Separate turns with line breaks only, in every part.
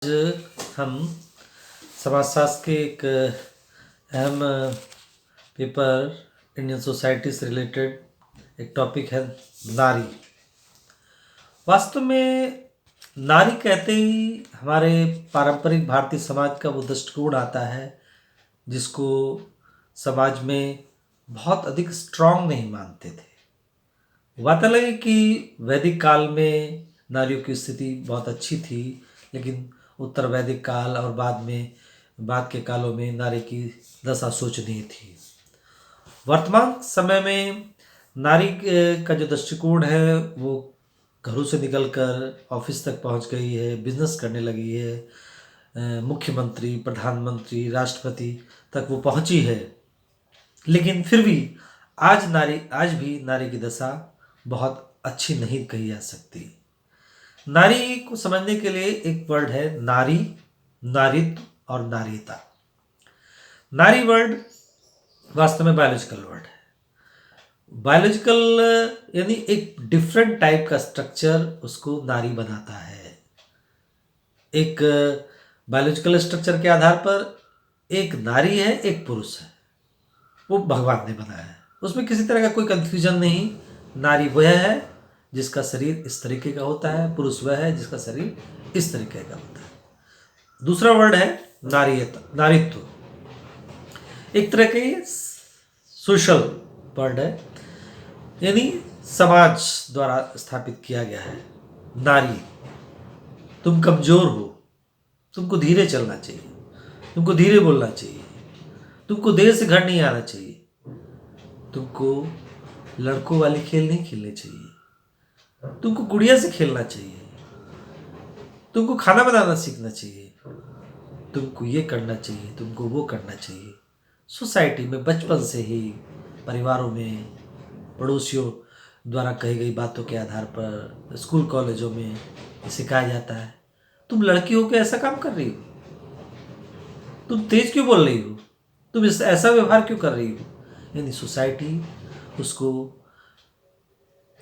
आज हम समाजशास्त्र के एक अहम पेपर इंडियन सोसाइटी से रिलेटेड एक टॉपिक है नारी। वास्तव में नारी कहते ही हमारे पारंपरिक भारतीय समाज का वो दृष्टिकोण आता है जिसको समाज में बहुत अधिक स्ट्रांग नहीं मानते थे। बात अलग है कि वैदिक काल में नारियों की स्थिति बहुत अच्छी थी, लेकिन उत्तर वैदिक काल और बाद के कालों में नारी की दशा शोचनीय थी। वर्तमान समय में नारी का जो दृष्टिकोण है वो घरों से निकलकर ऑफिस तक पहुंच गई है, बिजनेस करने लगी है, मुख्यमंत्री, प्रधानमंत्री, राष्ट्रपति तक वो पहुंची है। लेकिन फिर भी आज भी नारी की दशा बहुत अच्छी नहीं कही जा सकती। नारी को समझने के लिए एक वर्ड है नारी, नारित्व और नारीता। नारी वर्ड वास्तव में बायोलॉजिकल वर्ड है। बायोलॉजिकल यानी एक डिफरेंट टाइप का स्ट्रक्चर उसको नारी बनाता है। एक बायोलॉजिकल स्ट्रक्चर के आधार पर एक नारी है, एक पुरुष है, वो भगवान ने बनाया है। उसमें किसी तरह का कोई कंफ्यूजन नहीं। नारी वह है जिसका शरीर इस तरीके का होता है, पुरुष वह है जिसका शरीर इस तरीके का होता है। दूसरा वर्ड है नारित्व। एक तरह के सोशल वर्ड है, यानी समाज द्वारा स्थापित किया गया है। नारी, तुम कमजोर हो, तुमको धीरे चलना चाहिए, तुमको धीरे बोलना चाहिए, तुमको देर से घर नहीं आना चाहिए, तुमको लड़कों वाली खेल नहीं खेलने चाहिए, तुमको गुड़िया से खेलना चाहिए, तुमको खाना बनाना सीखना चाहिए, तुमको ये करना चाहिए, तुमको वो करना चाहिए। सोसाइटी में बचपन से ही परिवारों में पड़ोसियों द्वारा कही गई बातों के आधार पर स्कूल कॉलेजों में सिखाया जाता है, तुम लड़की हो के ऐसा काम कर रही हो, तुम तेज क्यों बोल रही हो, तुम ऐसा व्यवहार क्यों कर रही हो। यानी सोसाइटी उसको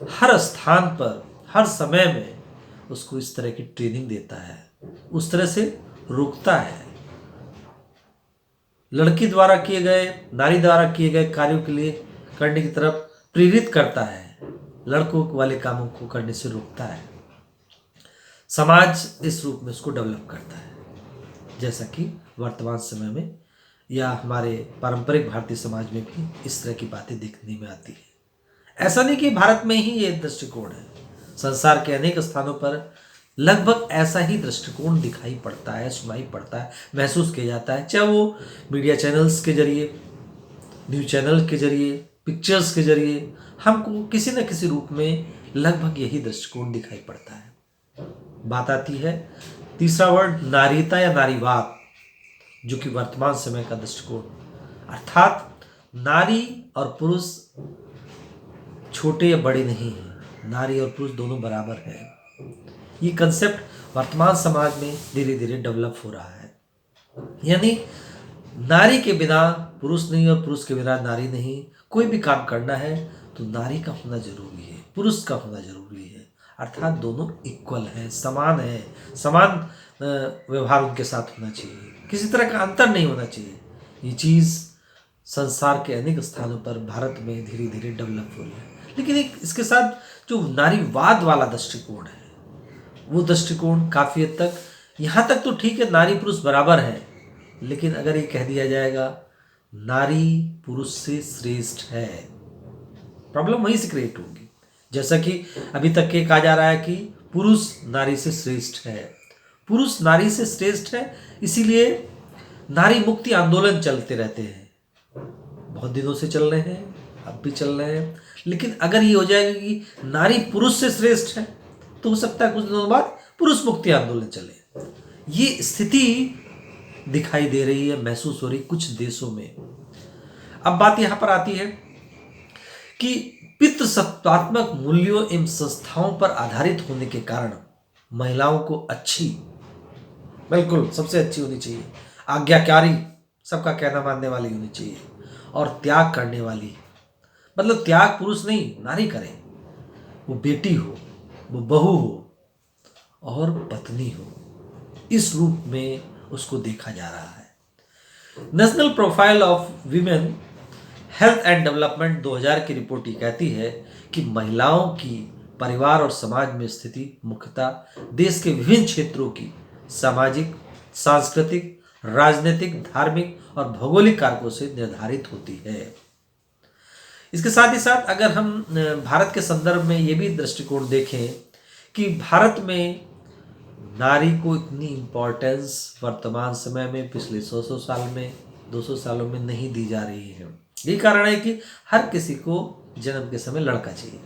हर स्थान पर, हर समय में उसको इस तरह की ट्रेनिंग देता है, उस तरह से रोकता है। लड़की द्वारा किए गए, नारी द्वारा किए गए कार्यों के लिए करने की तरफ प्रेरित करता है, लड़कों वाले कामों को करने से रोकता है। समाज इस रूप में उसको डेवलप करता है, जैसा कि वर्तमान समय में या हमारे पारंपरिक भारतीय समाज में भी इस तरह की बातें देखने में आती है। ऐसा नहीं कि भारत में ही ये दृष्टिकोण है, संसार के अनेक स्थानों पर लगभग ऐसा ही दृष्टिकोण दिखाई पड़ता है, सुनाई पड़ता है, महसूस किया जाता है। चाहे वो मीडिया चैनल्स के जरिए, न्यूज चैनल के जरिए, पिक्चर्स के जरिए हमको किसी न किसी रूप में लगभग यही दृष्टिकोण दिखाई पड़ता है। बात आती है तीसरा वर्ड नारीता या नारीवाद, जो कि वर्तमान समय का दृष्टिकोण, अर्थात नारी और पुरुष छोटे या बड़े नहीं हैं, नारी और पुरुष दोनों बराबर हैं। ये कंसेप्ट वर्तमान समाज में धीरे धीरे डेवलप हो रहा है। यानी नारी के बिना पुरुष नहीं और पुरुष के बिना नारी नहीं। कोई भी काम करना है तो नारी का होना जरूरी है, पुरुष का होना जरूरी है, अर्थात दोनों इक्वल हैं, समान है, समान व्यवहार उनके साथ होना चाहिए, किसी तरह का अंतर नहीं होना चाहिए। ये चीज़ संसार के अनेक स्थानों पर भारत में धीरे धीरे डेवलप हो रही है। लेकिन एक इसके साथ जो नारीवाद वाला दृष्टिकोण है, वो दृष्टिकोण काफ़ी हद तक, यहाँ तक तो ठीक है, नारी पुरुष बराबर है, लेकिन अगर ये कह दिया जाएगा नारी पुरुष से श्रेष्ठ है, प्रॉब्लम वहीं से क्रिएट होगी। जैसा कि अभी तक के कहा जा रहा है कि पुरुष नारी से श्रेष्ठ है, पुरुष नारी से श्रेष्ठ है, इसीलिए नारी मुक्ति आंदोलन चलते रहते हैं, बहुत दिनों से चल रहे हैं, अब भी चल रहे हैं। लेकिन अगर ये हो जाएगा कि नारी पुरुष से श्रेष्ठ है, तो हो सकता है कुछ दिनों बाद पुरुष मुक्ति आंदोलन चले। ये स्थिति दिखाई दे रही है, महसूस हो रही कुछ देशों में। अब बात यहां पर आती है कि पितृसत्तात्मक मूल्यों एवं संस्थाओं पर आधारित होने के कारण महिलाओं को अच्छी, बिल्कुल सबसे अच्छी होनी चाहिए, आज्ञाकारी, सबका कहना मानने वाली होनी चाहिए, और त्याग करने वाली, मतलब त्याग पुरुष नहीं नारी करे, वो बेटी हो, वो बहू हो और पत्नी हो। इस रूप में उसको देखा जा रहा है। National profile of women health and development 2000 की रिपोर्ट ये कहती है कि महिलाओं की परिवार और समाज में स्थिति मुख्यतः देश के विभिन्न क्षेत्रों की सामाजिक, सांस्कृतिक, राजनीतिक, धार्मिक और भौगोलिक कारकों से निर्धारित होती है। इसके साथ ही साथ अगर हम भारत के संदर्भ में ये भी दृष्टिकोण देखें कि भारत में नारी को इतनी इम्पोर्टेंस वर्तमान समय में पिछले 100 साल में 200 सालों में नहीं दी जा रही है। यही कारण है कि हर किसी को जन्म के समय लड़का चाहिए,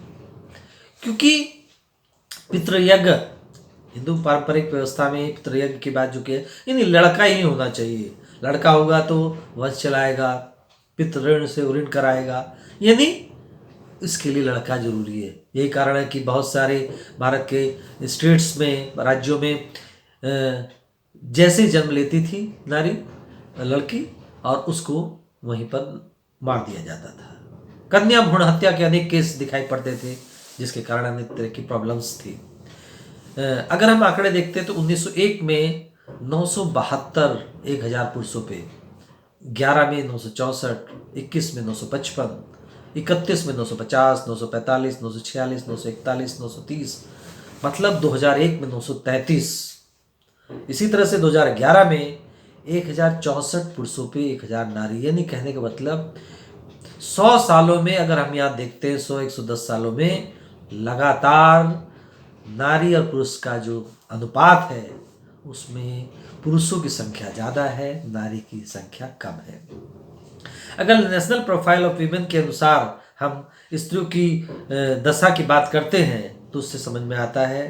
क्योंकि पितृयज्ञ हिंदू पारंपरिक व्यवस्था में पितृयज्ञ की बात जो कि यानी लड़का ही होना चाहिए। लड़का होगा तो वंश चलाएगा, पितृ से ऋण कराएगा, यानी इसके लिए लड़का जरूरी है। यही कारण है कि बहुत सारे भारत के स्टेट्स में, राज्यों में जैसे जन्म लेती थी नारी, लड़की, और उसको वहीं पर मार दिया जाता था। कन्या भ्रूण हत्या के अनेक केस दिखाई पड़ते थे, जिसके कारण अनेक तरह की प्रॉब्लम्स थी। अगर हम आंकड़े देखते हैं तो 1901 में 972 1000 पुरुषों पे, 11 में 964, 21 में 955, 31 में 950, 945, 946, 941, 930, मतलब 2001 में 933। इसी तरह से 2011 में 1064 पुरुषों पे 1000 नारी, यानी कहने का मतलब 100 सालों में अगर हम यहाँ देखते हैं 100-110 सालों में लगातार नारी और पुरुष का जो अनुपात है उसमें पुरुषों की संख्या ज़्यादा है, नारी की संख्या कम है। अगर नेशनल प्रोफाइल ऑफ वीमेन के अनुसार हम स्त्रियों की दशा की बात करते हैं तो उससे समझ में आता है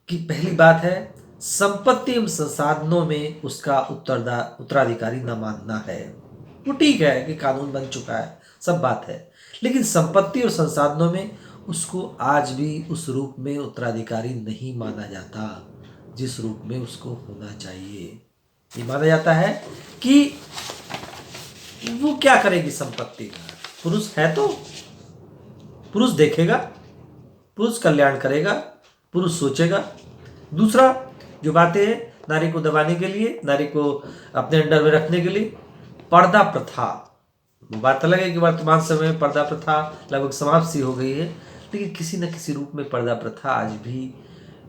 कि पहली बात है संपत्ति एवं संसाधनों में उसका उत्तराधिकारी न मानना है। वो ठीक है कि कानून बन चुका है, सब बात है, लेकिन संपत्ति और संसाधनों में उसको आज भी उस रूप में उत्तराधिकारी नहीं माना जाता जिस रूप में उसको होना चाहिए। ये माना जाता है कि वो क्या करेगी संपत्ति का, पुरुष है तो पुरुष देखेगा, पुरुष कल्याण करेगा, पुरुष सोचेगा। दूसरा जो बातें हैं नारी को दबाने के लिए, नारी को अपने अंडर में रखने के लिए, पर्दा प्रथा, वो बात अलग है कि वर्तमान समय में पर्दा प्रथा लगभग समाप्त सी हो गई है, लेकिन किसी न किसी रूप में पर्दा प्रथा आज भी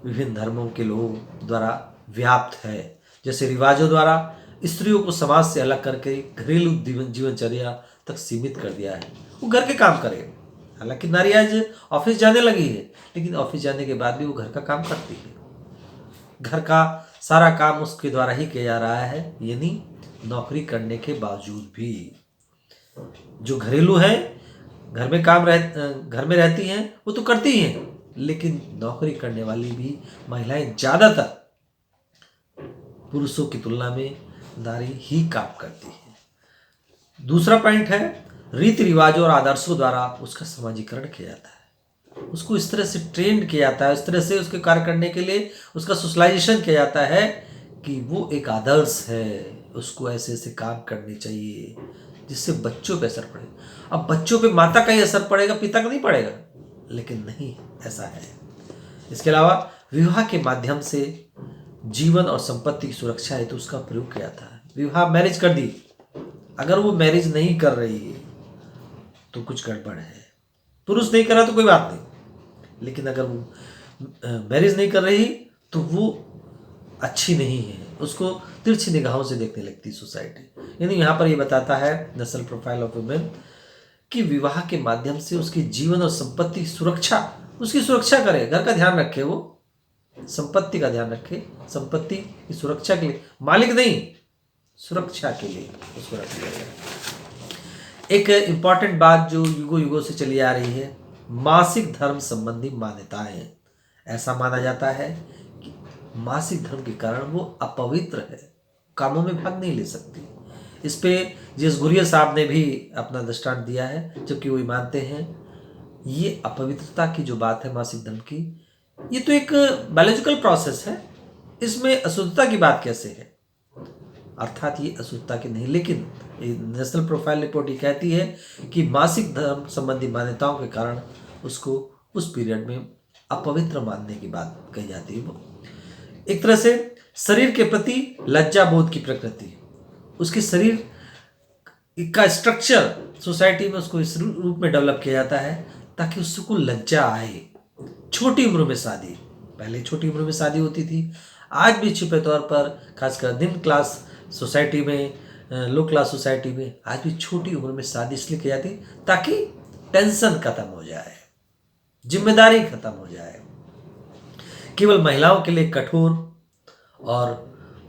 विभिन्न धर्मों के लोगों द्वारा व्याप्त है। जैसे रिवाजों द्वारा स्त्रियों को समाज से अलग करके घरेलू जीवनचर्या तक सीमित कर दिया है। वो घर के काम करे, हालांकि नारी आज ऑफिस जाने लगी है, लेकिन ऑफिस जाने के बाद भी वो घर का काम करती है। घर का सारा काम उसके द्वारा ही किया जा रहा है, यानी नौकरी करने के बावजूद भी जो घरेलू है, घर में रहती हैं, वो तो करती हैं, लेकिन नौकरी करने वाली भी महिलाएं ज़्यादातर पुरुषों की तुलना में नारी ही काम करती है। दूसरा पॉइंट है रीति रिवाजों और आदर्शों द्वारा उसका समाजीकरण किया जाता है। उसको इस तरह से ट्रेंड किया जाता है, इस तरह से उसके कार्य करने के लिए उसका सोशलाइजेशन किया जाता है कि वो एक आदर्श है, उसको ऐसे ऐसे काम करने चाहिए जिससे बच्चों पे असर पड़े। अब बच्चों पे माता का ही असर पड़ेगा, पिता का नहीं पड़ेगा, लेकिन नहीं ऐसा है। इसके अलावा विवाह के माध्यम से जीवन और संपत्ति की सुरक्षा है तो उसका प्रयोग किया जाता है। विवाह मैरिज कर दी, अगर वो मैरिज नहीं कर रही है तो कुछ गड़बड़ है। पुरुष नहीं कर रहा तो कोई बात नहीं, लेकिन अगर वो मैरिज नहीं कर रही तो वो अच्छी नहीं है, उसको तिरछी निगाहों से देखने लगती सोसाइटी। यानी यहाँ पर ये बताता है नेशनल प्रोफाइल ऑफ वुमेन कि विवाह के माध्यम से उसके जीवन और संपत्ति की सुरक्षा, उसकी सुरक्षा करे, घर का ध्यान रखे, वो संपत्ति का ध्यान रखे, संपत्ति की सुरक्षा के लिए, मालिक नहीं सुरक्षा के लिए उसको रख दिया गया। एक इम्पॉर्टेंट बात जो युगों युगों से चली आ रही है, मासिक धर्म संबंधी मान्यताएं। ऐसा माना जाता है कि मासिक धर्म के कारण वो अपवित्र है, कामों में भाग नहीं ले सकती। इस पे जीएस गुरिया साहब ने भी अपना दृष्टांत दिया है, जबकि वो मानते हैं ये अपवित्रता की जो बात है मासिक धर्म की, ये तो एक बायोलॉजिकल प्रोसेस है, इसमें अशुद्धता की बात कैसे है? अर्थात ये अशुद्धता की नहीं, लेकिन नेशनल प्रोफाइल रिपोर्ट ये कहती है कि मासिक धर्म संबंधी मान्यताओं के कारण उसको उस पीरियड में अपवित्र मानने की बात कही जाती है। वो एक तरह से शरीर के प्रति लज्जा बोध की प्रकृति, उसके शरीर का स्ट्रक्चर सोसाइटी में उसको इस रूप में डेवलप किया जाता है ताकि उसको लज्जा आए। छोटी उम्र में शादी, पहले छोटी उम्र में शादी होती थी, आज भी छुपे तौर पर खासकर निम्न क्लास सोसाइटी में, लो क्लास सोसाइटी में आज भी छोटी उम्र में शादी इसलिए की जाती ताकि टेंशन खत्म हो जाए, जिम्मेदारी खत्म हो जाए। केवल महिलाओं के लिए कठोर और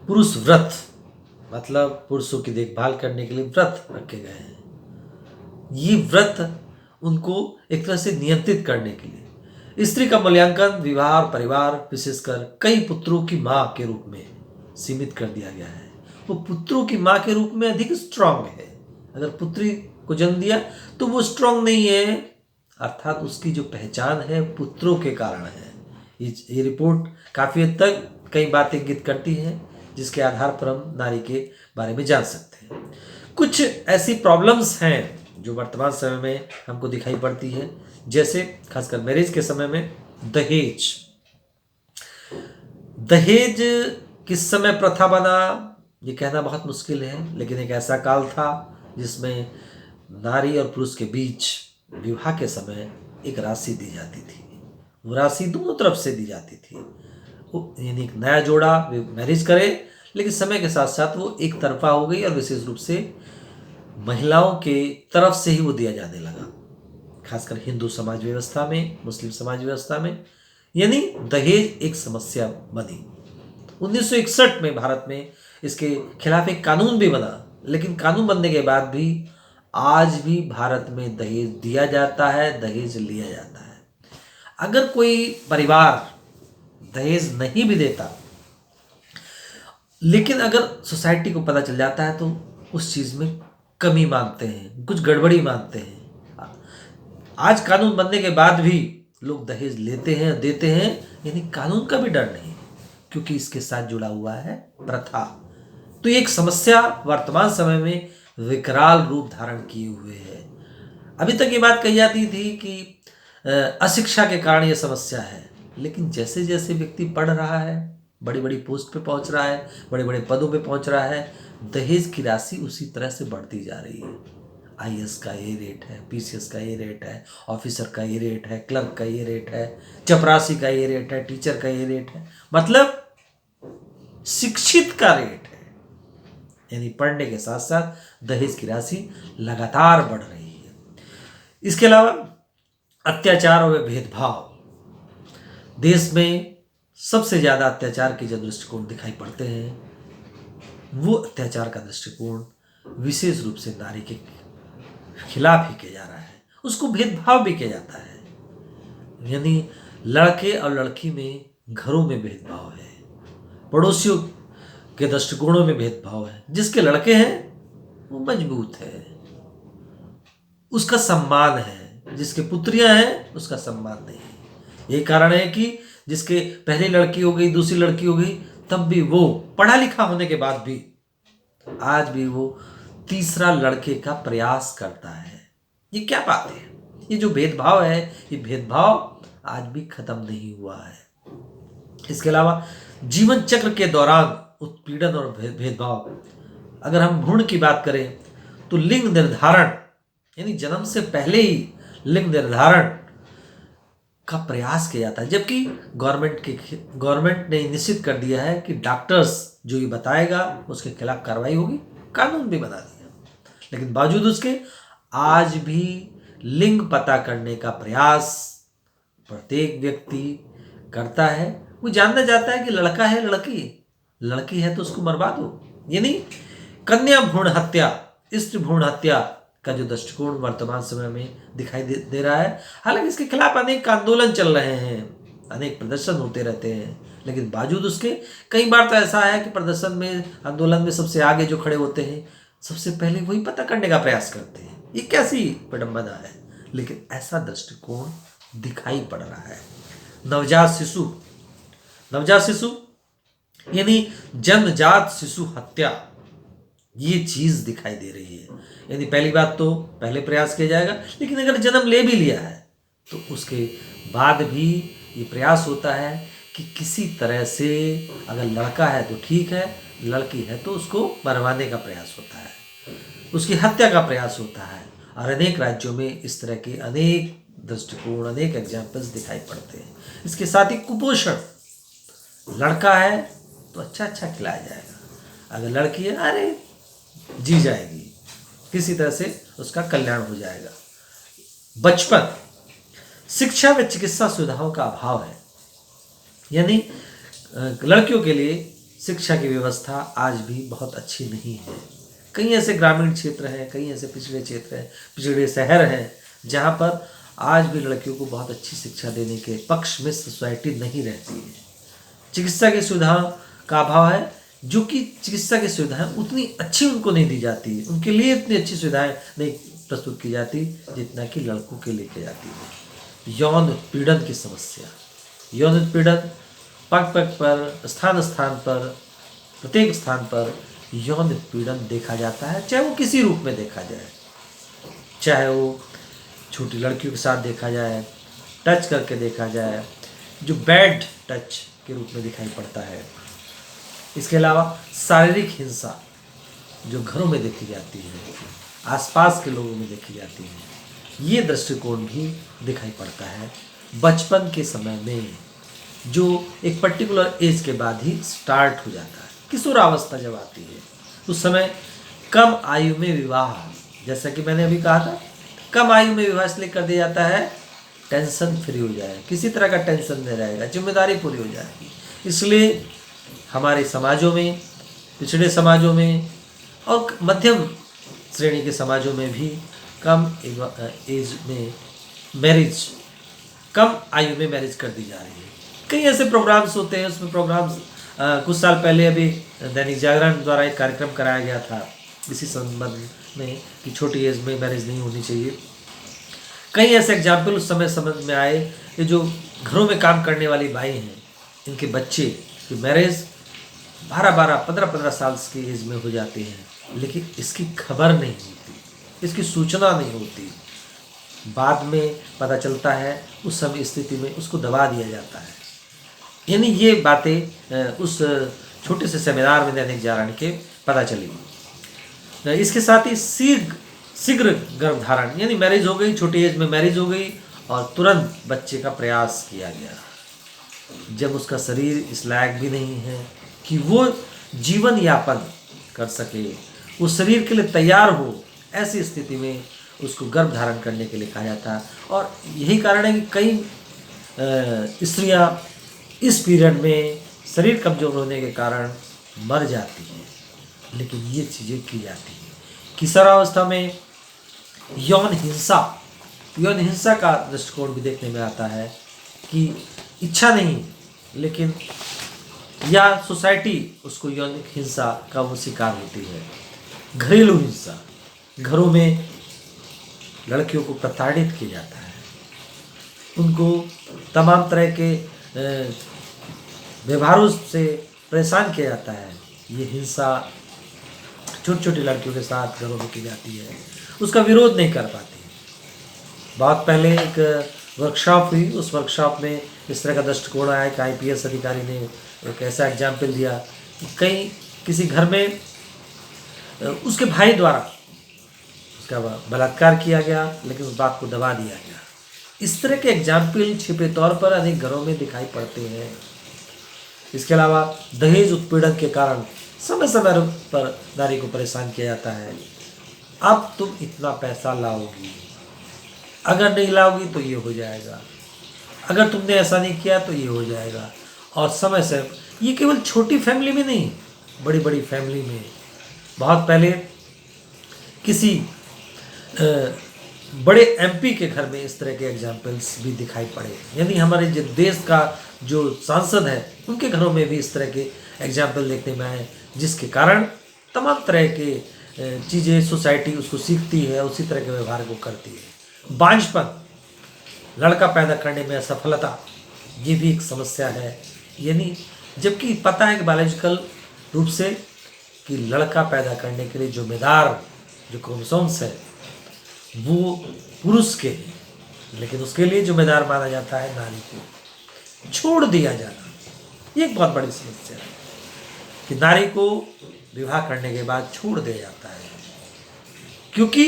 पुरुष व्रत, मतलब पुरुषों की देखभाल करने के लिए व्रत रखे गए हैं। ये व्रत उनको एक तरह से नियंत्रित करने के लिए स्त्री का मूल्यांकन विवाह और परिवार, विशेषकर कई पुत्रों की मां के रूप में सीमित कर दिया गया है। वो पुत्रों की मां के रूप में अधिक स्ट्रांग है। अगर पुत्री को जन्म दिया तो वो स्ट्रांग नहीं है, अर्थात उसकी जो पहचान है पुत्रों के कारण है। ये रिपोर्ट काफी हद तक कई बातें इंगित करती है जिसके आधार पर हम नारी के बारे में जान सकते हैं। कुछ ऐसी प्रॉब्लम्स हैं जो वर्तमान समय में हमको दिखाई पड़ती है, जैसे खासकर मैरिज के समय में दहेज। दहेज किस समय प्रथा बना ये कहना बहुत मुश्किल है, लेकिन एक ऐसा काल था जिसमें नारी और पुरुष के बीच विवाह के समय एक राशि दी जाती थी। वो राशि दोनों तरफ से दी जाती थी, यानी एक नया जोड़ा मैरिज करे, लेकिन समय के साथ साथ वो एक तरफा हो गई और विशेष रूप से महिलाओं के तरफ से ही वो दिया जाने लगा, खासकर हिंदू समाज व्यवस्था में, मुस्लिम समाज व्यवस्था में, यानी दहेज एक समस्या बनी। 1961 में भारत में इसके खिलाफ एक कानून भी बना, लेकिन कानून बनने के बाद भी आज भी भारत में दहेज दिया जाता है, दहेज लिया जाता है। अगर कोई परिवार दहेज नहीं भी देता, लेकिन अगर सोसाइटी को पता चल जाता है तो उस चीज में कमी मानते हैं, कुछ गड़बड़ी मानते हैं। आज कानून बनने के बाद भी लोग दहेज लेते हैं, देते हैं, यानी कानून का भी डर नहीं, क्योंकि इसके साथ जुड़ा हुआ है प्रथा। तो एक समस्या वर्तमान समय में विकराल रूप धारण किए हुए है। अभी तक ये बात कही जाती थी कि अशिक्षा के कारण ये समस्या है, लेकिन जैसे जैसे व्यक्ति पढ़ रहा है, बड़ी बड़ी पोस्ट पे पहुंच रहा है, बड़े बड़े पदों पे पहुंच रहा है, दहेज की राशि उसी तरह से बढ़ती जा रही है। आईएएस का ये रेट है, पीसीएस का ये रेट है, ऑफिसर का ये रेट है, क्लर्क का ये रेट है, चपरासी का ये रेट है, टीचर का ये रेट है, मतलब शिक्षित का रेट है। यानी पढ़ने के साथ साथ दहेज की राशि लगातार बढ़ रही है। इसके अलावा अत्याचार और भेदभाव, देश में सबसे ज्यादा अत्याचार के जो दृष्टिकोण दिखाई पड़ते हैं, वो अत्याचार का दृष्टिकोण विशेष रूप से नारी के खिलाफ ही किया जा रहा है। उसको भेदभाव भी किया जाता है, यानी लड़के और लड़की में घरों में भेदभाव है, पड़ोसियों के दृष्टिकोणों में भेदभाव है। जिसके लड़के हैं वो मजबूत है, उसका सम्मान है, जिसके पुत्रियां हैं उसका सम्मान नहीं है। यही कारण है कि जिसके पहली लड़की हो गई, दूसरी लड़की हो गई, तब भी वो पढ़ा लिखा होने के बाद भी आज भी वो तीसरा लड़के का प्रयास करता है। ये क्या बात है? ये जो भेदभाव है, ये भेदभाव आज भी खत्म नहीं हुआ है। इसके अलावा जीवन चक्र के दौरान उत्पीड़न और भेदभाव, अगर हम भ्रूण की बात करें तो लिंग निर्धारण, यानी जन्म से पहले ही लिंग निर्धारण का प्रयास किया जाता है, जबकि गवर्नमेंट ने निश्चित कर दिया है कि डॉक्टर्स जो ये बताएगा उसके खिलाफ कार्रवाई होगी, कानून भी बना दिया, लेकिन बावजूद उसके आज भी लिंग पता करने का प्रयास प्रत्येक व्यक्ति करता है। वो जानना चाहता है कि लड़का है लड़की है तो उसको मरवा दो। यानी कन्या भ्रूण हत्या, स्त्री भ्रूण हत्या का जो दृष्टिकोण वर्तमान समय में दिखाई दे रहा है। हालांकि इसके खिलाफ अनेक आंदोलन चल रहे हैं, अनेक प्रदर्शन होते रहते हैं, लेकिन बावजूद उसके कई बार तो ऐसा है कि प्रदर्शन में, आंदोलन में सबसे आगे जो खड़े होते हैं, सबसे पहले वही पता करने का प्रयास करते हैं। ये कैसी विडंबना है, लेकिन ऐसा दृष्टिकोण दिखाई पड़ रहा है। नवजात शिशु यानी जन्मजात शिशु हत्या, ये चीज दिखाई दे रही है। यानी पहली बात तो पहले प्रयास किया जाएगा, लेकिन अगर जन्म ले भी लिया है तो उसके बाद भी ये प्रयास होता है कि किसी तरह से अगर लड़का है तो ठीक है, लड़की है तो उसको मरवाने का प्रयास होता है, उसकी हत्या का प्रयास होता है। और अनेक राज्यों में इस तरह के अनेक दृष्टिकोण, अनेक एग्जाम्पल्स दिखाई पड़ते हैं। इसके साथ ही कुपोषण, लड़का है तो अच्छा अच्छा खिलाया जाएगा, अगर लड़की है अरे जी जाएगी, किसी तरह से उसका कल्याण हो जाएगा। बचपन, शिक्षा व चिकित्सा सुविधाओं का अभाव है, यानी लड़कियों के लिए शिक्षा की व्यवस्था आज भी बहुत अच्छी नहीं है। कई ऐसे ग्रामीण क्षेत्र हैं, कई ऐसे पिछड़े क्षेत्र हैं, पिछड़े शहर हैं जहाँ पर आज भी लड़कियों को बहुत अच्छी शिक्षा देने के पक्ष में सोसाइटी नहीं रहती है। चिकित्सा की सुविधाओं का अभाव है, जो कि चिकित्सा की सुविधाएं उतनी अच्छी उनको नहीं दी जाती, उनके लिए इतनी अच्छी सुविधाएं नहीं प्रस्तुत की जाती जितना कि लड़कों के लिए की जाती है। यौन उत्पीड़न की समस्या, यौन उत्पीड़न पग पग पर, स्थान स्थान पर, प्रत्येक स्थान पर यौन उत्पीड़न देखा जाता है, चाहे वो किसी रूप में देखा जाए, चाहे वो छोटी लड़कियों के साथ देखा जाए, टच करके देखा जाए, जो बैड टच के रूप में दिखाई पड़ता है। इसके अलावा शारीरिक हिंसा जो घरों में देखी जाती है, आसपास के लोगों में देखी जाती है, ये दृष्टिकोण भी दिखाई पड़ता है। बचपन के समय में जो एक पर्टिकुलर एज के बाद ही स्टार्ट हो जाता है, किशोरावस्था जब आती है उस समय कम आयु में विवाह, जैसा कि मैंने अभी कहा था, कम आयु में विवाह इसलिए कर दिया जाता है टेंशन फ्री हो जाए, किसी तरह का टेंशन नहीं रहेगा, जिम्मेदारी पूरी हो जाएगी। इसलिए हमारे समाजों में, पिछड़े समाजों में और मध्यम श्रेणी के समाजों में भी कम एज में मैरिज, कम आयु में मैरिज कर दी जा रही है। कई ऐसे प्रोग्राम्स होते हैं, उसमें प्रोग्राम्स कुछ साल पहले अभी दैनिक जागरण द्वारा एक कार्यक्रम कराया गया था इसी संबंध में कि छोटी एज में मैरिज नहीं होनी चाहिए। कई ऐसे एग्जाम्पल उस समय समझ में आए कि जो घरों में काम करने वाली बाई हैं, इनके बच्चे की मैरिज 12-12, 15-15 साल की एज में हो जाती हैं, लेकिन इसकी खबर नहीं होती, इसकी सूचना नहीं होती, बाद में पता चलता है, उस समय स्थिति में उसको दबा दिया जाता है। यानी ये बातें उस छोटे से सेमिनार में दैनिक जागरण के पता चली। इसके साथ ही शीघ्र गर्भधारण, यानी मैरिज हो गई, छोटी एज में मैरिज हो गई और तुरंत बच्चे का प्रयास किया गया, जब उसका शरीर इस लायक भी नहीं है कि वो जीवन यापन कर सके, उस शरीर के लिए तैयार हो, ऐसी स्थिति में उसको गर्भ धारण करने के लिए कहा जाता है। और यही कारण है कि कई स्त्रियां इस पीरियड में शरीर कमजोर होने के कारण मर जाती हैं, लेकिन ये चीज़ें की जाती हैं। किशोरावस्था में यौन हिंसा का दृष्टिकोण भी देखने में आता है कि इच्छा नहीं, लेकिन या सोसाइटी उसको यौन हिंसा का वो शिकार होती है। घरेलू हिंसा, घरों में लड़कियों को प्रताड़ित किया जाता है, उनको तमाम तरह के व्यवहारों से परेशान किया जाता है। ये हिंसा छोटी छोटी लड़कियों के साथ घरों में की जाती है, उसका विरोध नहीं कर पाती। बहुत पहले एक वर्कशॉप हुई, उस वर्कशॉप में इस तरह का दृष्टिकोण आया कि IPS अधिकारी ने एक ऐसा एग्जाम्पल दिया कि किसी घर में उसके भाई द्वारा उसका बलात्कार किया गया, लेकिन उस बात को दबा दिया गया। इस तरह के एग्जाम्पल छिपे तौर पर अनेक घरों में दिखाई पड़ते हैं। इसके अलावा दहेज उत्पीड़न के कारण समय समय पर नारी को परेशान किया जाता है। अब तुम इतना पैसा लाओगी, अगर नहीं लाओगी तो ये हो जाएगा, अगर तुमने ऐसा नहीं किया तो ये हो जाएगा। और समय से ये केवल छोटी फैमिली में नहीं, बड़ी बड़ी फैमिली में। बहुत पहले किसी बड़े MP के घर में इस तरह के एग्जाम्पल्स भी दिखाई पड़े, यानी हमारे जो देश का जो सांसद है उनके घरों में भी इस तरह के एग्जाम्पल देखने में आए, जिसके कारण तमाम तरह के चीज़ें सोसाइटी उसको सीखती है, उसी तरह के व्यवहार को करती है। बांझपन, लड़का पैदा करने में असफलता, ये भी एक समस्या है। यानी जबकि पता है कि बायोलॉजिकल रूप से कि लड़का पैदा करने के लिए जिम्मेदार जो क्रोमोसोम्स है वो पुरुष के हैं, लेकिन उसके लिए जिम्मेदार माना जाता है नारी को। छोड़ दिया जाना, ये एक बहुत बड़ी समस्या है कि नारी को विवाह करने के बाद छोड़ दिया जाता है क्योंकि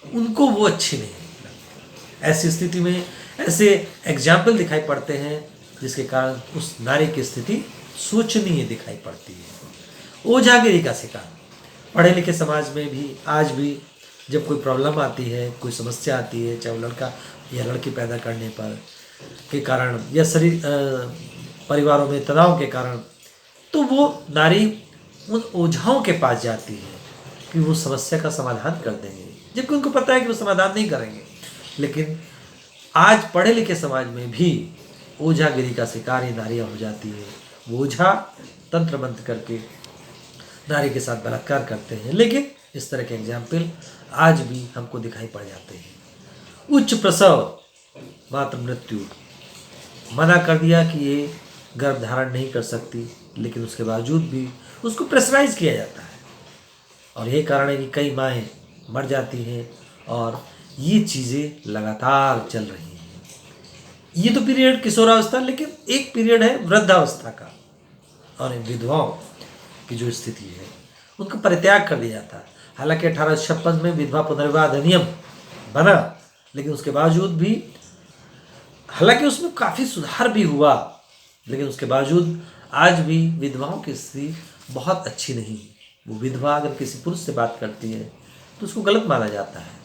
उनको वो अच्छी नहीं लगती। ऐसी स्थिति में ऐसे एग्जाम्पल दिखाई पड़ते हैं जिसके कारण उस नारी की स्थिति शोचनीय दिखाई पड़ती है। ओझागिरी का शिकार पढ़े लिखे समाज में भी आज भी जब कोई प्रॉब्लम आती है, कोई समस्या आती है, चाहे वो लड़का या लड़की पैदा करने पर के कारण या शरीर परिवारों में तनाव के कारण, तो वो नारी उन ओझाओं के पास जाती है कि वो समस्या का समाधान कर देंगे, जबकि उनको पता है कि वो समाधान नहीं करेंगे। लेकिन आज पढ़े लिखे समाज में भी ओझागिरी का शिकार ही नारियाँ हो जाती है। वो ओझा तंत्र मंत्र करके नारी के साथ बलात्कार करते हैं। लेकिन इस तरह के एग्जाम्पल आज भी हमको दिखाई पड़ जाते हैं। उच्च प्रसव, मातृ मृत्यु, मना कर दिया कि ये गर्भ धारण नहीं कर सकती, लेकिन उसके बावजूद भी उसको प्रेशराइज किया जाता है और यही कारण है कि कई माएँ मर जाती हैं और ये चीज़ें लगातार चल रही हैं। ये तो पीरियड किशोरावस्था, लेकिन एक पीरियड है वृद्धावस्था का और इन विधवाओं की जो स्थिति है उनका परित्याग कर दिया जाता है। हालांकि 1856 में विधवा पुनर्विवाह अधिनियम बना, लेकिन उसके बावजूद भी, हालांकि उसमें काफ़ी सुधार भी हुआ, लेकिन उसके बावजूद आज भी विधवाओं की स्थिति बहुत अच्छी नहीं। वो विधवा अगर किसी पुरुष से बात करती है तो उसको गलत माना जाता है,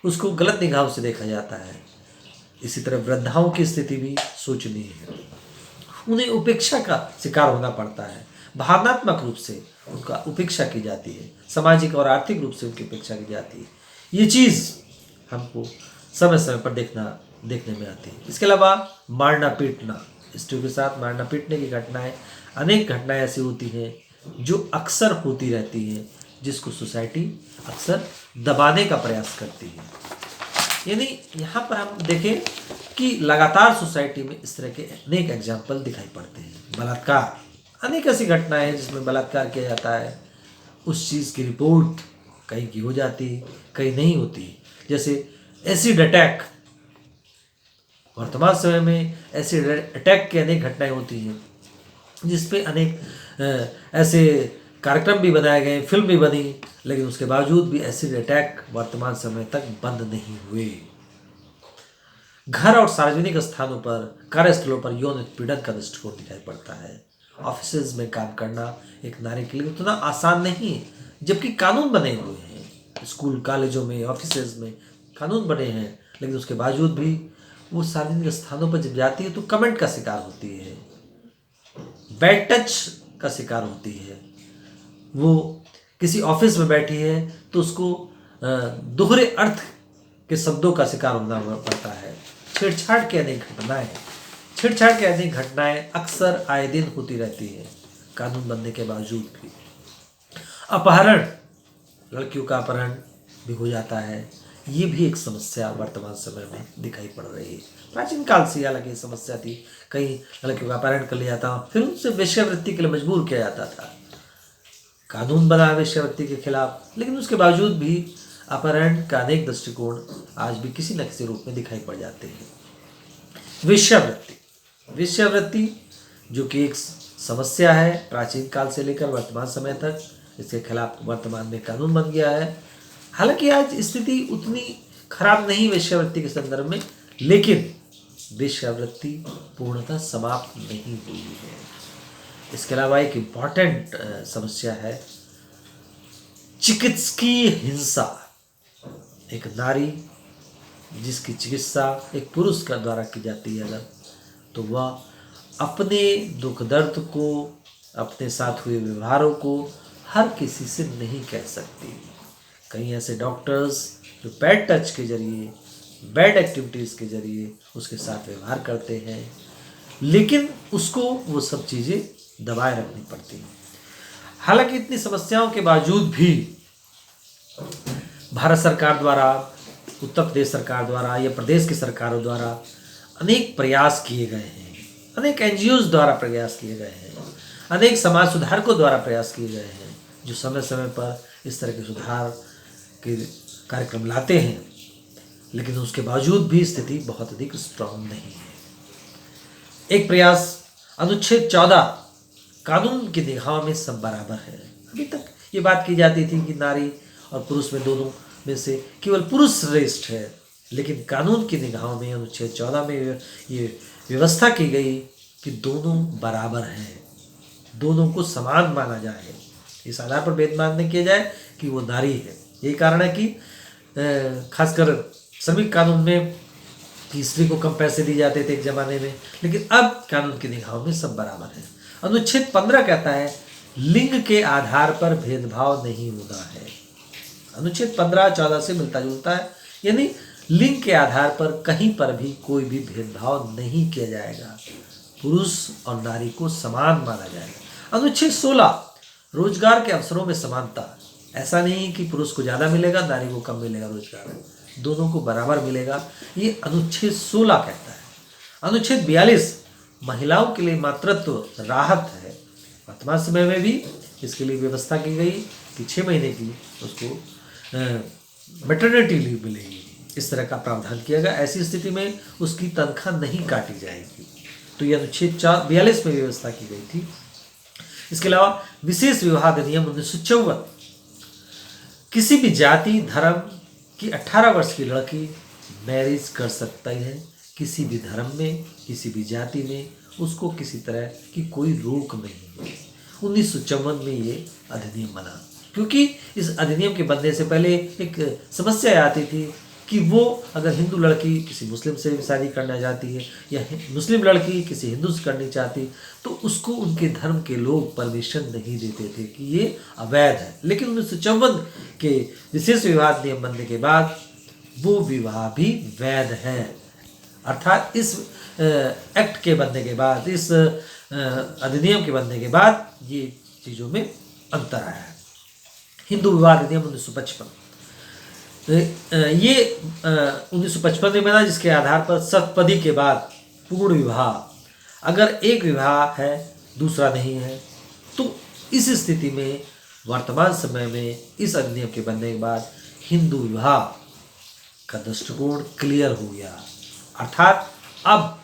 उसको गलत निगाहों से देखा जाता है। इसी तरह वृद्धाओं की स्थिति भी शोचनीय है। उन्हें उपेक्षा का शिकार होना पड़ता है, भावनात्मक रूप से उनका उपेक्षा की जाती है, सामाजिक और आर्थिक रूप से उनकी उपेक्षा की जाती है। ये चीज़ हमको समय समय पर देखने में आती है। इसके अलावा मारना पीटना, स्त्रियों के साथ मारना पीटने की घटनाएं, अनेक घटनाएं ऐसी होती हैं जो अक्सर होती रहती हैं, जिसको सोसाइटी अक्सर दबाने का प्रयास करती है। यानी यहाँ पर हम देखें कि लगातार सोसाइटी में इस तरह के अनेक एग्जाम्पल दिखाई पड़ते हैं। बलात्कार, अनेक ऐसी घटनाएं हैं जिसमें बलात्कार किया जाता है। उस चीज़ की रिपोर्ट कहीं की हो जाती, कहीं नहीं होती। जैसे एसिड अटैक, वर्तमान समय में एसिड अटैक की अनेक घटनाएं होती हैं जिसपे अनेक ऐसे कार्यक्रम भी बनाए गए, फिल्म भी बनी, लेकिन उसके बावजूद भी एसिड अटैक वर्तमान समय तक बंद नहीं हुए। घर और सार्वजनिक स्थानों पर, कार्यस्थलों पर यौन उत्पीड़न का दृष्टिकोण दिखाई पड़ता है। ऑफिसेज में काम करना एक नारी के लिए उतना आसान नहीं है, जबकि कानून बने हुए हैं। स्कूल कॉलेजों में, ऑफिसेज में कानून बने हैं, लेकिन उसके बावजूद भी वो सार्वजनिक स्थानों पर जब जाती है तो कमेंट का शिकार होती है, बैड टच का शिकार होती है। वो किसी ऑफिस में बैठी है तो उसको दोहरे अर्थ के शब्दों का शिकार होना पड़ता है। छेड़छाड़ की अनेक घटनाएं अक्सर आए दिन होती रहती है, कानून बनने के बावजूद भी। अपहरण, लड़कियों का अपहरण भी हो जाता है। ये भी एक समस्या वर्तमान समय में दिखाई पड़ रही है। प्राचीन काल से हालांकि समस्या थी, कई लड़कियों का अपहरण कर लिया जाता, फिर उनसे वेश्यावृत्ति के लिए मजबूर किया जाता था। कानून बना वेश्यावृत्ति के खिलाफ, लेकिन उसके बावजूद भी अपहरण का अनेक दृष्टिकोण आज भी किसी न किसी रूप में दिखाई पड़ जाते हैं। वेश्यावृत्ति जो कि एक समस्या है प्राचीन काल से लेकर वर्तमान समय तक, इसके खिलाफ वर्तमान में कानून बन गया है। हालांकि आज स्थिति उतनी खराब नहीं वेश्यावृत्ति के संदर्भ में, लेकिन वेश्यावृत्ति पूर्णतः समाप्त नहीं हुई है। इसके अलावा एक इम्पॉर्टेंट समस्या है चिकित्सकीय हिंसा। एक नारी जिसकी चिकित्सा एक पुरुष का द्वारा की जाती है अगर, तो वह अपने दुख दर्द को, अपने साथ हुए व्यवहारों को हर किसी से नहीं कह सकती। कई ऐसे डॉक्टर्स जो बैड टच के जरिए, बैड एक्टिविटीज़ के जरिए उसके साथ व्यवहार करते हैं, लेकिन उसको वो सब चीज़ें दबाए रखनी पड़ती हैं। हालांकि इतनी समस्याओं के बावजूद भी भारत सरकार द्वारा, उत्तर प्रदेश सरकार द्वारा या प्रदेश की सरकारों द्वारा अनेक प्रयास किए गए हैं, अनेक एनजीओज द्वारा प्रयास किए गए हैं, अनेक समाज सुधारकों द्वारा प्रयास किए गए हैं, जो समय समय पर इस तरह के सुधार के कार्यक्रम लाते हैं, लेकिन उसके बावजूद भी स्थिति बहुत अधिक स्ट्रांग नहीं है। एक प्रयास अनुच्छेद 14, कानून की निगाह में सब बराबर है। अभी तक ये बात की जाती थी कि नारी और पुरुष में, दोनों में से केवल पुरुष श्रेष्ठ है, लेकिन कानून की निगाहों में अनुच्छेद 14 में ये व्यवस्था की गई कि दोनों बराबर हैं, दोनों को समान माना जाए। इस आधार पर भेदभाव नहीं किया जाए कि वो नारी है। यही कारण है कि खासकर श्रमिक कानून में कि स्त्री को कम पैसे दिए जाते थे एक जमाने में, लेकिन अब कानून की निगाहों में सब बराबर है। अनुच्छेद 15 कहता है लिंग के आधार पर भेदभाव नहीं होना है। अनुच्छेद 15-14 से मिलता जुलता है, यानी लिंग के आधार पर कहीं पर भी कोई भी भेदभाव नहीं किया जाएगा, पुरुष और नारी को समान माना जाएगा। अनुच्छेद 16, रोजगार के अवसरों में समानता। ऐसा नहीं कि पुरुष को ज़्यादा मिलेगा, नारी को कम मिलेगा रोजगार, दोनों को बराबर मिलेगा, ये अनुच्छेद 16 कहता है। अनुच्छेद 42, महिलाओं के लिए मातृत्व राहत है। वर्तमान समय में भी इसके लिए व्यवस्था की गई कि 6 महीने की उसको मैटरनिटी लीव मिलेगी, इस तरह का प्रावधान किया गया। ऐसी स्थिति में उसकी तनख्वाह नहीं काटी जाएगी। तो यह अनुच्छेद 42 में व्यवस्था की गई थी। इसके अलावा विशेष विवाह अधिनियम 1954, किसी भी जाति धर्म की 18 वर्ष की लड़की मैरिज कर सकता है, किसी भी धर्म में, किसी भी जाति में, उसको किसी तरह की कोई रोक नहीं है। 1954 में ये अधिनियम बना, क्योंकि इस अधिनियम के बनने से पहले एक समस्या आती थी कि वो अगर हिंदू लड़की किसी मुस्लिम से भी शादी करना चाहती है या मुस्लिम लड़की किसी हिंदू से करनी चाहती, तो उसको उनके धर्म के लोग परमिशन नहीं देते थे कि ये अवैध है। लेकिन 1954 के विशेष विवाह अधिनियम बनने के बाद वो विवाह भी वैध है। अर्थात इस एक्ट के बनने के बाद, इस अधिनियम के बनने के बाद ये चीज़ों में अंतर आया है। हिंदू विवाह अधिनियम 1955, ये 1955 में बना, जिसके आधार पर सप्तपदी के बाद पूर्ण विवाह। अगर एक विवाह है दूसरा नहीं है, तो इस स्थिति में वर्तमान समय में इस अधिनियम के बनने के बाद हिंदू विवाह का दृष्टिकोण क्लियर हो गया। अर्थात अब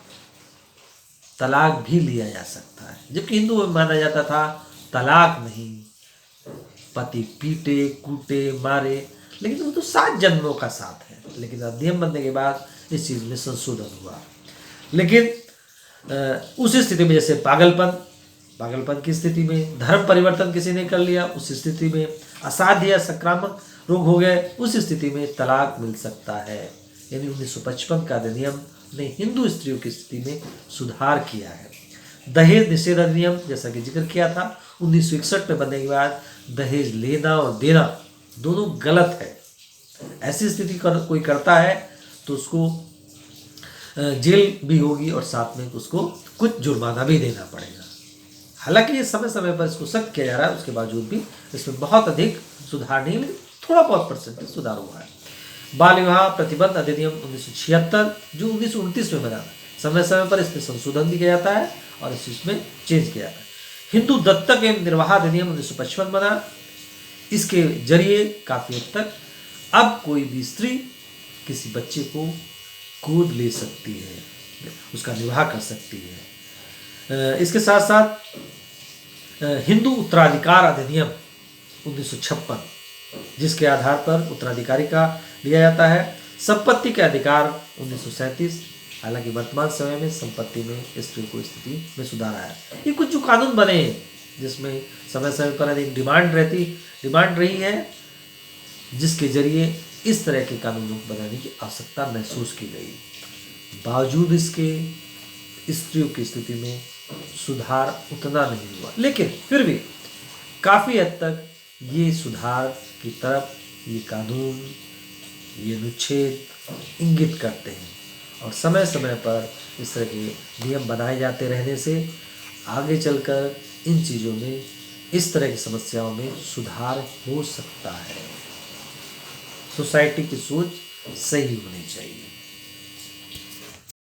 तलाक भी लिया जा सकता है, जबकि हिंदू में माना जाता था तलाक नहीं, पति पीटे कूटे मारे, लेकिन वो तो 7 जन्मों का साथ है। लेकिन अधिनियम बनने के बाद इस चीज़ में संशोधन हुआ। लेकिन उस स्थिति में, जैसे पागलपन की स्थिति में, धर्म परिवर्तन किसी ने कर लिया, उस स्थिति में, असाध्य या संक्रामक रोग हो गए, उस स्थिति में तलाक मिल सकता है। यानी 1955 का अधिनियम ने हिंदू स्त्रियों की स्थिति में सुधार किया है। दहेज निषेध अधिनियम, जैसा कि जिक्र किया था, 1961 में बनने के बाद दहेज लेना और देना दोनों गलत है। ऐसी स्थिति कोई करता है तो उसको जेल भी होगी और साथ में उसको कुछ जुर्माना भी देना पड़ेगा। हालांकि ये समय समय पर इसको सख्त किया जा रहा है, उसके बावजूद भी इसमें बहुत अधिक सुधार नहीं, लेकिन थोड़ा बहुत परसेंटेज सुधार हुआ है। बाल विवाह प्रतिबंध अधिनियम 1976, जो 1929 में बना, समय समय पर इसमें संशोधन भी किया जाता है और इसमें चेंज किया जाता है। हिंदू दत्तक एवं निर्वाह अधिनियम 1955 बना, इसके जरिए काफ़ी हद तक अब कोई भी स्त्री किसी बच्चे को गोद ले सकती है, उसका निर्वाह कर सकती है। इसके साथ साथ हिंदू उत्तराधिकार अधिनियम 1956, जिसके आधार पर उत्तराधिकारी का लिया जाता है। संपत्ति के अधिकार 1937, हालांकि वर्तमान समय में संपत्ति में स्त्रियों को स्थिति में सुधार आया। ये कुछ जो कानून बने हैं जिसमें समय समय पर एक डिमांड रही है, जिसके जरिए इस तरह के कानूनों को बनाने की आवश्यकता महसूस की गई। बावजूद इसके स्त्रियों की स्थिति में सुधार उतना नहीं हुआ, लेकिन फिर भी काफ़ी हद तक ये सुधार की तरफ ये कानून, ये अनुच्छेद इंगित करते हैं। और समय समय पर इस तरह के नियम बनाए जाते रहने से आगे चलकर इन चीज़ों में, इस तरह की समस्याओं में सुधार हो सकता है। सोसाइटी की सोच सही होनी चाहिए।